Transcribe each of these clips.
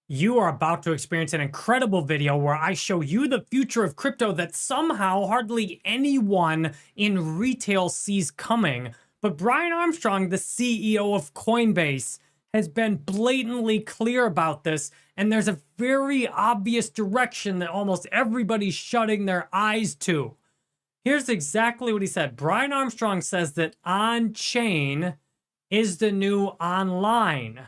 You are about to experience an incredible video where I show you the future of crypto that somehow hardly anyone in retail sees coming. But Brian Armstrong, the CEO of Coinbase, has been blatantly clear about this, and there's a very obvious direction that almost everybody's shutting their eyes to. Here's exactly what he said. Brian Armstrong says that on-chain is the new online.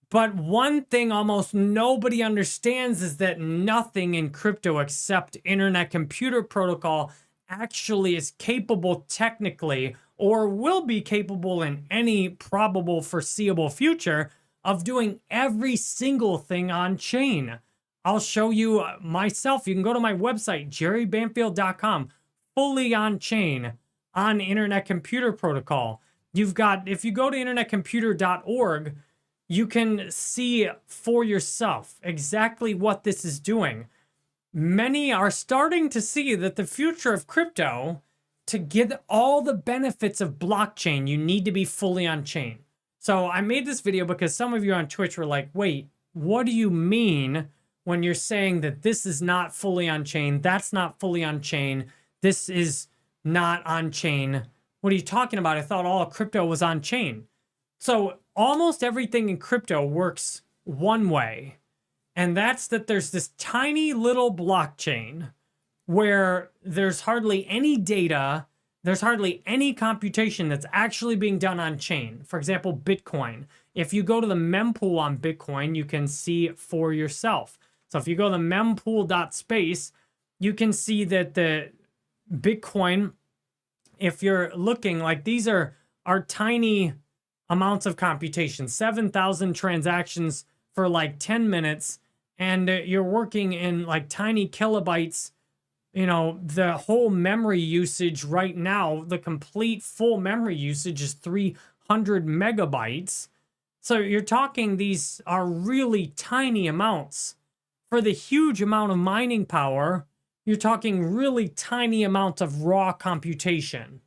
But one thing almost nobody understands is that nothing in crypto except Internet Computer Protocol actually is capable technically, or will be capable in any probable foreseeable future, of doing every single thing on chain. I'll show you myself. You can go to my website, jerrybanfield.com, fully on chain on Internet Computer Protocol. You've got, if you go to internetcomputer.org, you can see for yourself exactly what this is doing. Many are starting to see that the future of crypto, to get all the benefits of blockchain, you need to be fully on chain. So I made this video because some of you on Twitch were like, wait, what do you mean when you're saying that this is not fully on chain? That's not fully on chain. This is not on chain. What are you talking about? I thought all crypto was on chain. So almost everything in crypto works one way, and that's that there's this tiny little blockchain where there's hardly any data, there's hardly any computation that's actually being done on chain. For example, Bitcoin. If you go to the mempool on Bitcoin, you can see it for yourself. So if you go to the mempool.space, you can see that the Bitcoin, if you're looking, like these are tiny amounts of computation, 7,000 transactions for like 10 minutes, and you're working in like tiny kilobytes. You know, the whole memory usage right now, the complete full memory usage is 300 megabytes. So you're talking, these are really tiny amounts. For the huge amount of mining power, you're talking really tiny amounts of raw computation.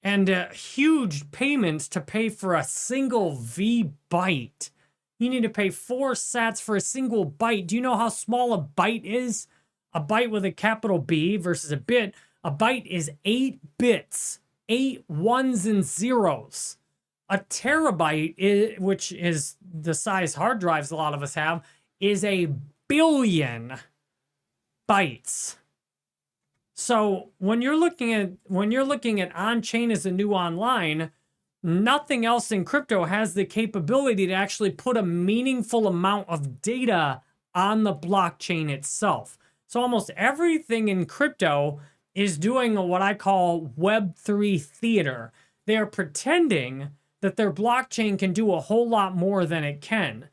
And huge payments to pay for a single V byte. You need to pay 4 sats for a single byte. Do you know how small a byte is? A byte with a capital B versus a bit. A byte is 8 bits, 8 ones and zeros. A terabyte, which is the size hard drives a lot of us have, is a billion bytes. So when you're looking at on-chain as a new online, nothing else in crypto has the capability to actually put a meaningful amount of data on the blockchain itself. So almost everything in crypto is doing what I call Web3 theater. They are pretending that their blockchain can do a whole lot more than it can.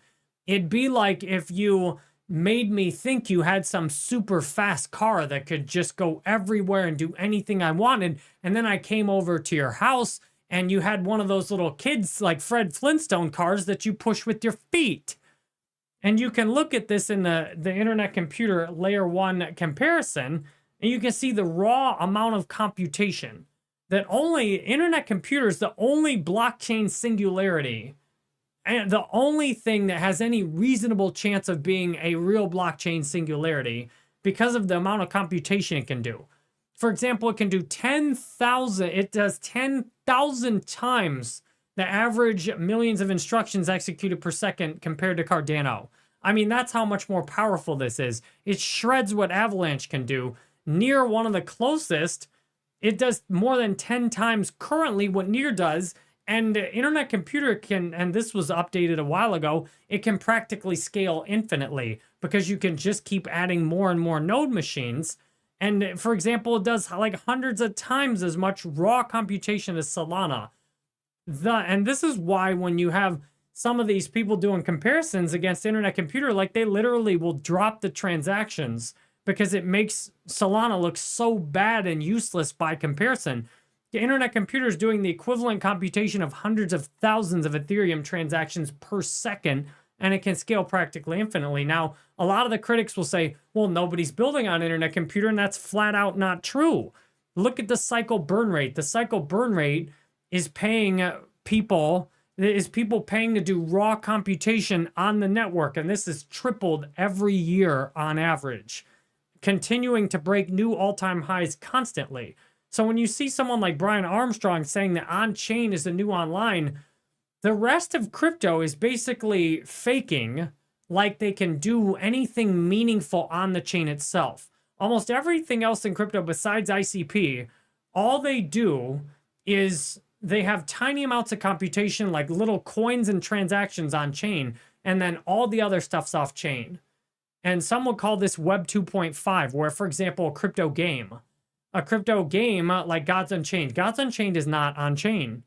It'd be like if you made me think you had some super fast car that could just go everywhere and do anything I wanted. And then I came over to your house and you had one of those little kids like Fred Flintstone cars that you push with your feet. And you can look at this in the Internet Computer Layer 1 comparison, and you can see the raw amount of computation that only Internet Computer is the only blockchain singularity. And the only thing that has any reasonable chance of being a real blockchain singularity because of the amount of computation it can do. For example, it can do 10,000, it does 10,000 times the average millions of instructions executed per second compared to Cardano. I mean, that's how much more powerful this is. It shreds what Avalanche can do. Near, one of the closest, it does more than 10 times currently what Near does. And Internet Computer can, and this was updated a while ago, it can practically scale infinitely because you can just keep adding more and more node machines. And for example, it does like hundreds of times as much raw computation as Solana. And this is why when you have some of these people doing comparisons against Internet Computer, like they literally will drop the transactions because it makes Solana look so bad and useless by comparison. The Internet Computer is doing the equivalent computation of hundreds of thousands of Ethereum transactions per second, and it can scale practically infinitely. Now, a lot of the critics will say, well, nobody's building on Internet Computer, and that's flat out not true. Look at the cycle burn rate. The cycle burn rate is paying people is people paying to do raw computation on the network, and this has tripled every year on average, continuing to break new all-time highs constantly. So when you see someone like Brian Armstrong saying that on-chain is the new online, the rest of crypto is basically faking like they can do anything meaningful on the chain itself. Almost everything else in crypto besides ICP, all they do is they have tiny amounts of computation, like little coins and transactions on chain, and then all the other stuff's off chain. And some would call this Web 2.5, where, for example, a crypto game like Gods Unchained. Gods Unchained is not on chain.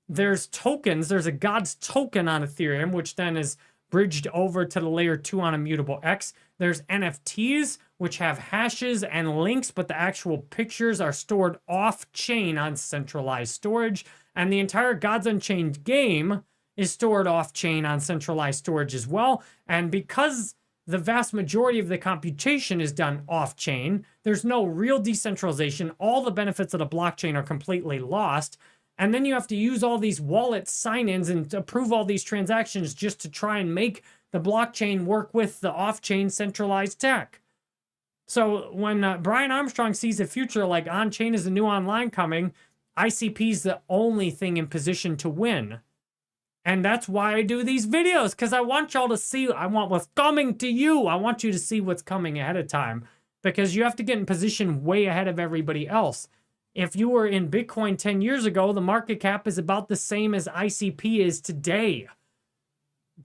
There's tokens. There's a God's token on Ethereum, which then is bridged over to the layer 2 on Immutable X. There's NFTs, which have hashes and links, but the actual pictures are stored off-chain on centralized storage. And the entire Gods Unchained game is stored off-chain on centralized storage as well. And because the vast majority of the computation is done off-chain, there's no real decentralization. All the benefits of the blockchain are completely lost. And then you have to use all these wallet sign-ins and approve all these transactions just to try and make the blockchain work with the off-chain centralized tech. So when Brian Armstrong sees a future like on-chain is a new online coming, ICP is the only thing in position to win. And that's why I do these videos, because I want y'all to see, I want what's coming to you. I want you to see what's coming ahead of time, because you have to get in position way ahead of everybody else. If you were in Bitcoin 10 years ago, the market cap is about the same as ICP is today.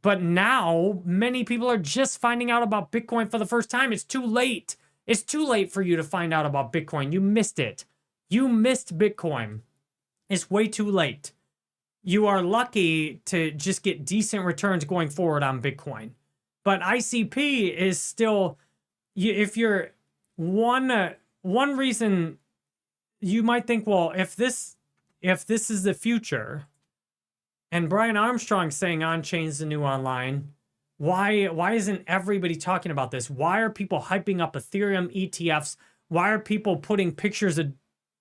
But now, many people are just finding out about Bitcoin for the first time. It's too late. It's too late for you to find out about Bitcoin. You missed it. You missed Bitcoin. It's way too late. You are lucky to just get decent returns going forward on Bitcoin. But ICP is still, if you're one reason you might think, well, if this is the future, and Brian Armstrong saying on-chain is the new online, why isn't everybody talking about this? Why are people hyping up Ethereum ETFs? Why are people putting pictures of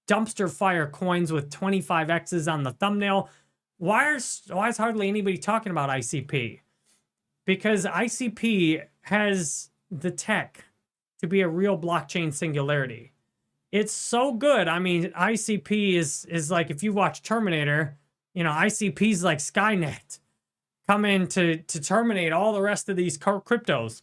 dumpster fire coins with 25Xs on the thumbnail? Why is hardly anybody talking about ICP? Because ICP has the tech to be a real blockchain singularity. It's so good. I mean, ICP is like, if you watch Terminator, you know, ICP is like Skynet coming to terminate all the rest of these cryptos.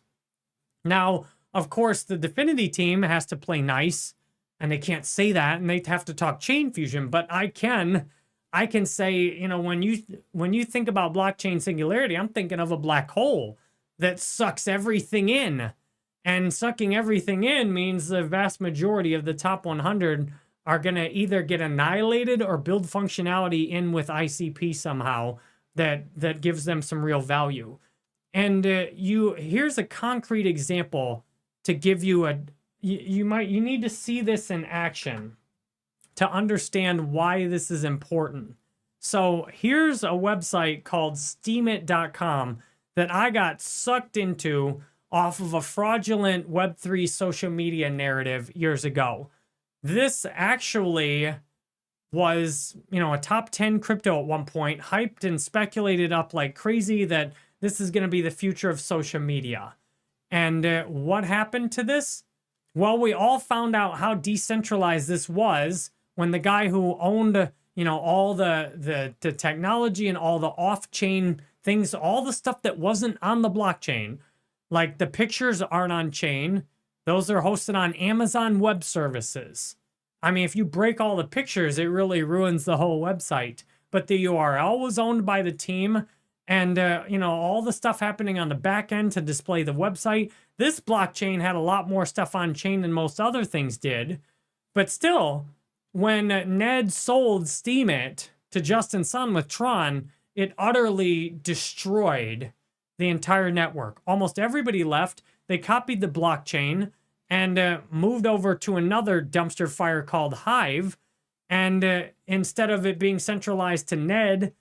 Now, of course, the Dfinity team has to play nice, and they can't say that, and they have to talk chain fusion. But I can say, you know, when you think about blockchain singularity, I'm thinking of a black hole that sucks everything in. And sucking everything in means the vast majority of the top 100 are going to either get annihilated or build functionality in with ICP somehow that gives them some real value. And here's a concrete example to give you you need to see this in action to understand why this is important. So here's a website called steemit.com that I got sucked into off of a fraudulent Web3 social media narrative years ago. This actually was, you know, a top 10 crypto at one point, hyped and speculated up like crazy that this is going to be the future of social media. And what happened to this? Well, we all found out how decentralized this was when the guy who owned, you know, all the technology and all the off-chain things, all the stuff that wasn't on the blockchain, like the pictures aren't on chain. Those are hosted on Amazon Web Services. I mean, if you break all the pictures, it really ruins the whole website. But the URL was owned by the team, and you know, all the stuff happening on the back end to display the website. This blockchain had a lot more stuff on chain than most other things did. But still, when Ned sold Steemit to Justin Sun with Tron, it utterly destroyed the entire network. Almost everybody left. They copied the blockchain and moved over to another dumpster fire called Hive. And instead of it being centralized to Ned,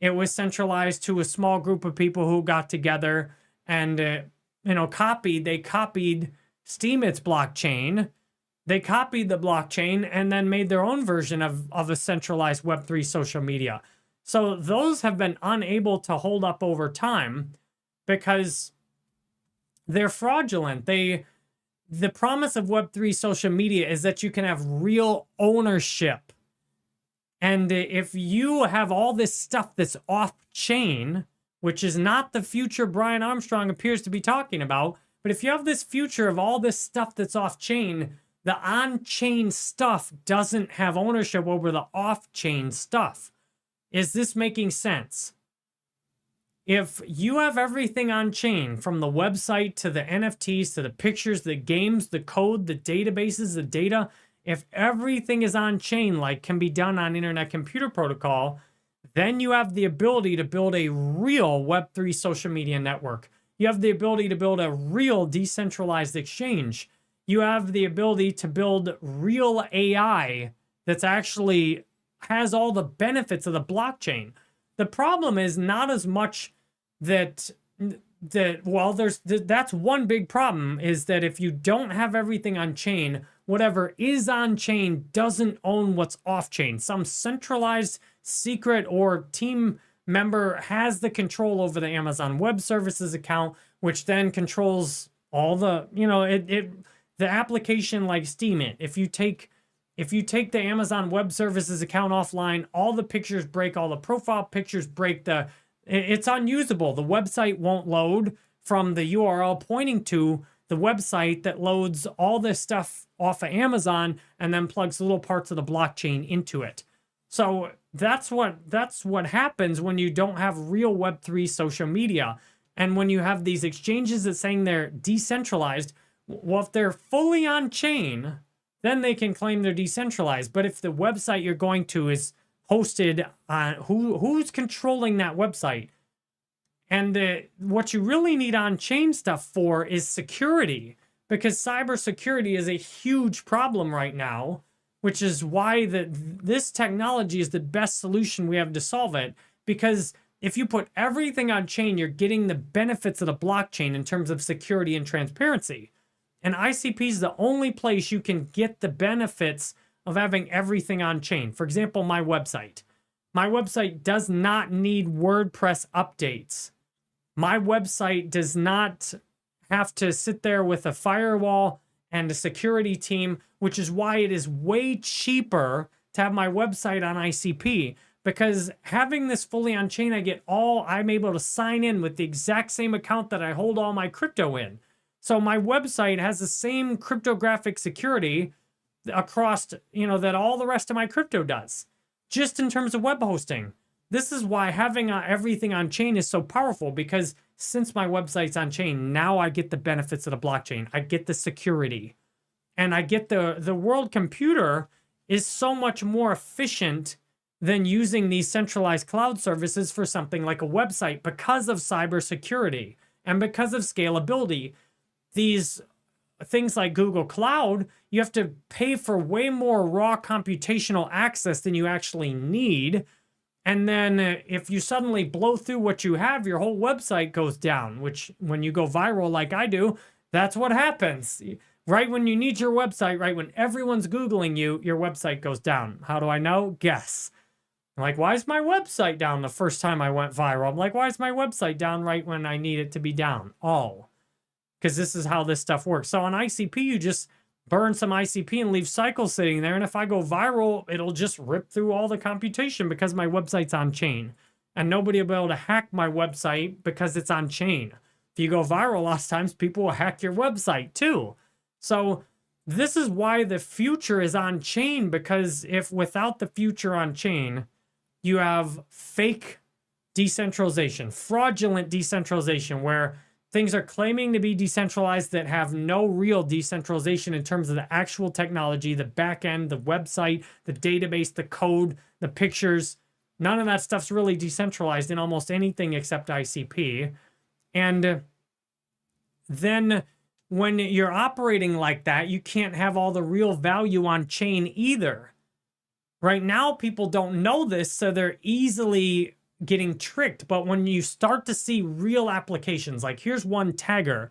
it was centralized to a small group of people who got together and, you know, they copied Steemit's blockchain. They copied the blockchain and then made their own version of a centralized Web3 social media. So those have been unable to hold up over time because they're fraudulent. The promise of Web3 social media is that you can have real ownership. And if you have all this stuff that's off-chain, which is not the future Brian Armstrong appears to be talking about, but if you have this future of all this stuff that's off-chain, the on-chain stuff doesn't have ownership over the off-chain stuff. Is this making sense? If you have everything on-chain, from the website to the NFTs to the pictures, the games, the code, the databases, the data, if everything is on-chain like can be done on Internet Computer Protocol, then you have the ability to build a real Web3 social media network. You have the ability to build a real decentralized exchange. You have the ability to build real AI that's actually has all the benefits of the blockchain. The problem is not as much that that's one big problem, is that if you don't have everything on chain, whatever is on chain doesn't own what's off chain. Some centralized secret or team member has the control over the Amazon Web Services account, which then controls all the, the application like Steemit. If you take the Amazon Web Services account offline, all the pictures break, all the profile pictures break, it's unusable. The website won't load from the URL pointing to the website that loads all this stuff off of Amazon and then plugs little parts of the blockchain into it. So that's what happens when you don't have real Web3 social media. And when you have these exchanges that saying they're decentralized, well, if they're fully on chain, then they can claim they're decentralized. But if the website you're going to is hosted on, who's controlling that website? And what you really need on-chain stuff for is security, because cybersecurity is a huge problem right now, which is why this technology is the best solution we have to solve it. Because if you put everything on chain, you're getting the benefits of the blockchain in terms of security and transparency. And ICP is the only place you can get the benefits of having everything on chain. For example, my website. My website does not need WordPress updates. My website does not have to sit there with a firewall and a security team, which is why it is way cheaper to have my website on ICP. Because having this fully on chain, I'm able to sign in with the exact same account that I hold all my crypto in. So my website has the same cryptographic security across, that all the rest of my crypto does, just in terms of web hosting. This is why having everything on chain is so powerful, because since my website's on chain, now I get the benefits of the blockchain. I get the security, and I get the world computer is so much more efficient than using these centralized cloud services for something like a website, because of cybersecurity and because of scalability. These things like Google Cloud, you have to pay for way more raw computational access than you actually need. And then if you suddenly blow through what you have, your whole website goes down, which when you go viral like I do, that's what happens. Right when you need your website, right when everyone's Googling you, your website goes down. How do I know? Guess. I'm like, why is my website down the first time I went viral? I'm like, why is my website down right when I need it to be down? Oh, because this is how this stuff works. So on ICP, you just burn some ICP and leave cycle sitting there. And if I go viral, it'll just rip through all the computation because my website's on chain. And nobody will be able to hack my website because it's on chain. If you go viral, lots of times people will hack your website too. So this is why the future is on chain, because if without the future on chain, you have fake decentralization, fraudulent decentralization, where things are claiming to be decentralized that have no real decentralization in terms of the actual technology, the back end, the website, the database, the code, the pictures. None of that stuff's really decentralized in almost anything except ICP. And then when you're operating like that, you can't have all the real value on chain either. Right now, people don't know this, so they're easily getting tricked. But when you start to see real applications, like here's one tagger.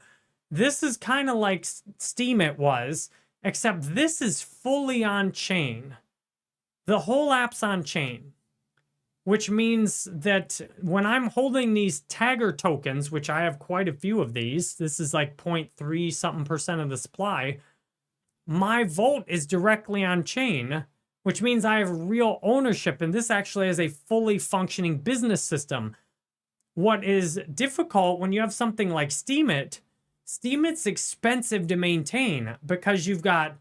This is kind of like Steemit was, except this is fully on chain. The whole app's on chain. which means that when I'm holding these tagger tokens, which I have quite a few of these, this is like 0.3 something percent of the supply, my vault is directly on chain, which means I have real ownership. And this actually is a fully functioning business system. What is difficult when you have something like Steemit, Steemit's expensive to maintain because you've got,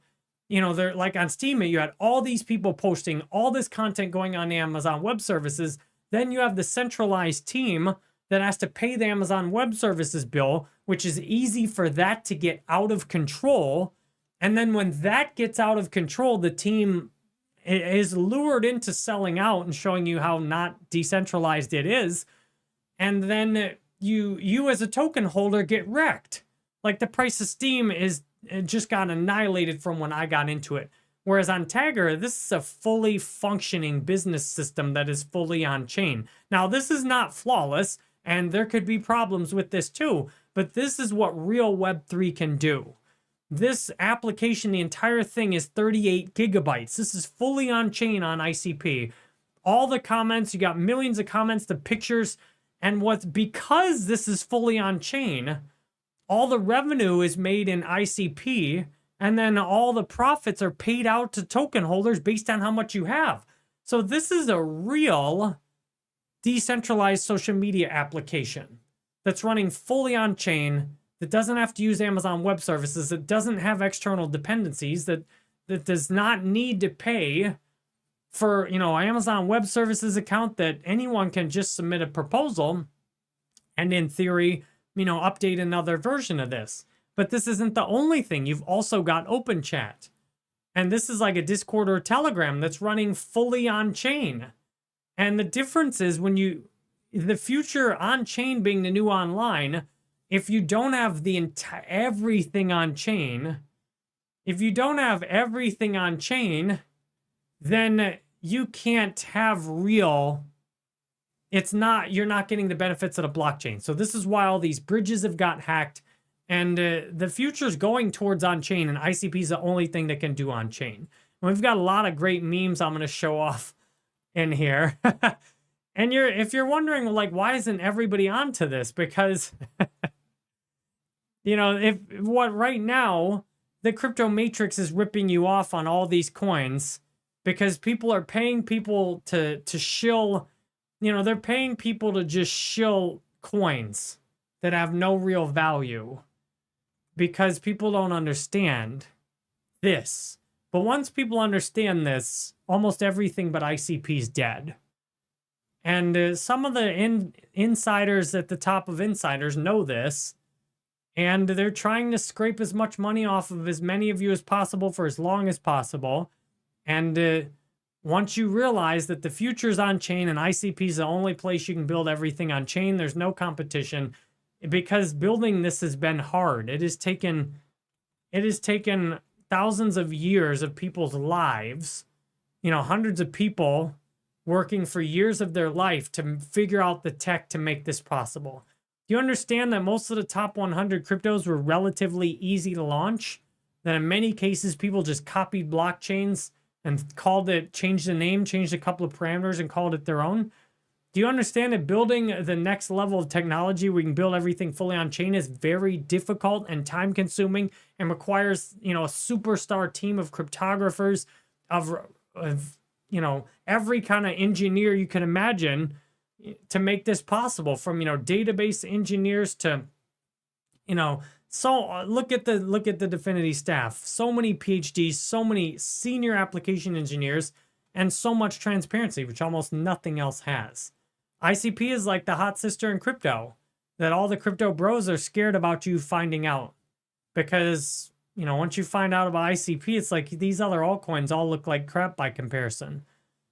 they're like on Steemit, you had all these people posting all this content going on Amazon Web Services. Then you have the centralized team that has to pay the Amazon Web Services bill, which is easy for that to get out of control. And then when that gets out of control, the team is lured into selling out and showing you how not decentralized it is. And then you as a token holder get wrecked. Like the price of Steem it just got annihilated from when I got into it. Whereas on Tagger, this is a fully functioning business system that is fully on chain. Now, this is not flawless, and there could be problems with this too, but this is what real Web3 can do. This application, the entire thing is 38 gigabytes. This is fully on chain on ICP. All the comments, you got millions of comments, the pictures, and because this is fully on chain, all the revenue is made in ICP, and then all the profits are paid out to token holders based on how much you have. So this is a real decentralized social media application that's running fully on chain, that doesn't have to use Amazon Web Services, that doesn't have external dependencies, that does not need to pay for, Amazon Web Services account, that anyone can just submit a proposal and in theory, update another version of this. But this isn't the only thing. You've also got Open Chat. And this is like a Discord or a Telegram that's running fully on chain. And the difference is the future on chain being the new online, if you don't have everything on chain, then you can't have real, you're not getting the benefits of the blockchain. So this is why all these bridges have got hacked, and the future is going towards on-chain, and ICP is the only thing that can do on-chain. We've got a lot of great memes I'm going to show off in here. And if you're wondering, like, why isn't everybody onto this? Because right now, the crypto matrix is ripping you off on all these coins because people are paying people to shill, they're paying people to just shill coins that have no real value because people don't understand this. But once people understand this, almost everything but ICP is dead. And some of the insiders at the top of insiders know this. And they're trying to scrape as much money off of as many of you as possible for as long as possible. And once you realize that the future's on chain and ICP is the only place you can build everything on chain, there's no competition, because building this has been hard. It has taken thousands of years of people's lives, hundreds of people working for years of their life to figure out the tech to make this possible. Do you understand that most of the top 100 cryptos were relatively easy to launch? That in many cases, people just copied blockchains and changed the name, changed a couple of parameters and called it their own? Do you understand that building the next level of technology where we can build everything fully on chain is very difficult and time consuming and requires, a superstar team of cryptographers, of every kind of engineer you can imagine to make this possible, from database engineers to so look at the Dfinity staff, so many PhDs, so many senior application engineers, and so much transparency, which almost nothing else has. ICP is like the hot sister in crypto that all the crypto bros are scared about you finding out, because once you find out about ICP, it's like these other altcoins all look like crap by comparison.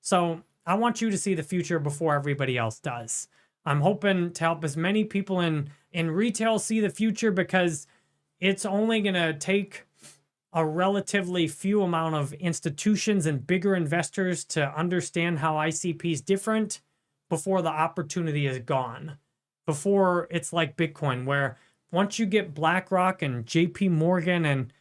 So I want you to see the future before everybody else does. I'm hoping to help as many people in retail see the future, because it's only going to take a relatively few amount of institutions and bigger investors to understand how ICP is different before the opportunity is gone. Before it's like Bitcoin, where once you get BlackRock and JP Morgan, and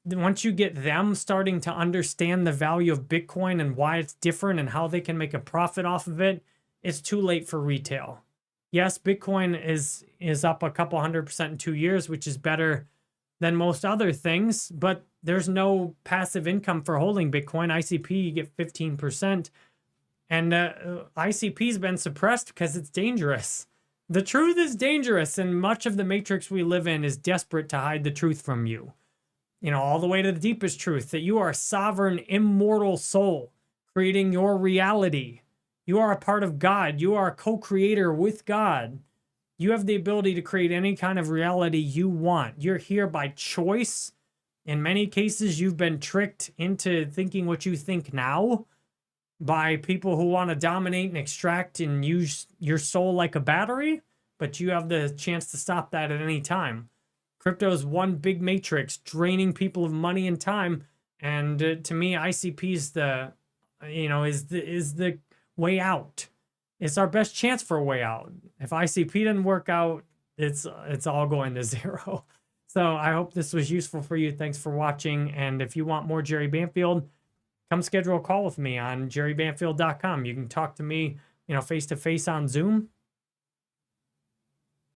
once you get them starting to understand the value of Bitcoin and why it's different and how they can make a profit off of it, it's too late for retail. Yes, Bitcoin is up a couple 100% in 2 years, which is better than most other things, but there's no passive income for holding Bitcoin. ICP, you get 15%. And ICP's been suppressed because it's dangerous. The truth is dangerous, and much of the matrix we live in is desperate to hide the truth from you. You know, all the way to the deepest truth, that you are a sovereign, immortal soul creating your reality. You are a part of God. You are a co-creator with God. You have the ability to create any kind of reality you want. You're here by choice. In many cases, you've been tricked into thinking what you think now by people who want to dominate and extract and use your soul like a battery, but you have the chance to stop that at any time. Crypto is one big matrix draining people of money and time, and to me, ICP is the way out. It's our best chance for a way out. If ICP doesn't work out, it's all going to zero. So I hope this was useful for you. Thanks for watching, and if you want more Jerry Banfield, come schedule a call with me on jerrybanfield.com. You can talk to me, face to face on Zoom,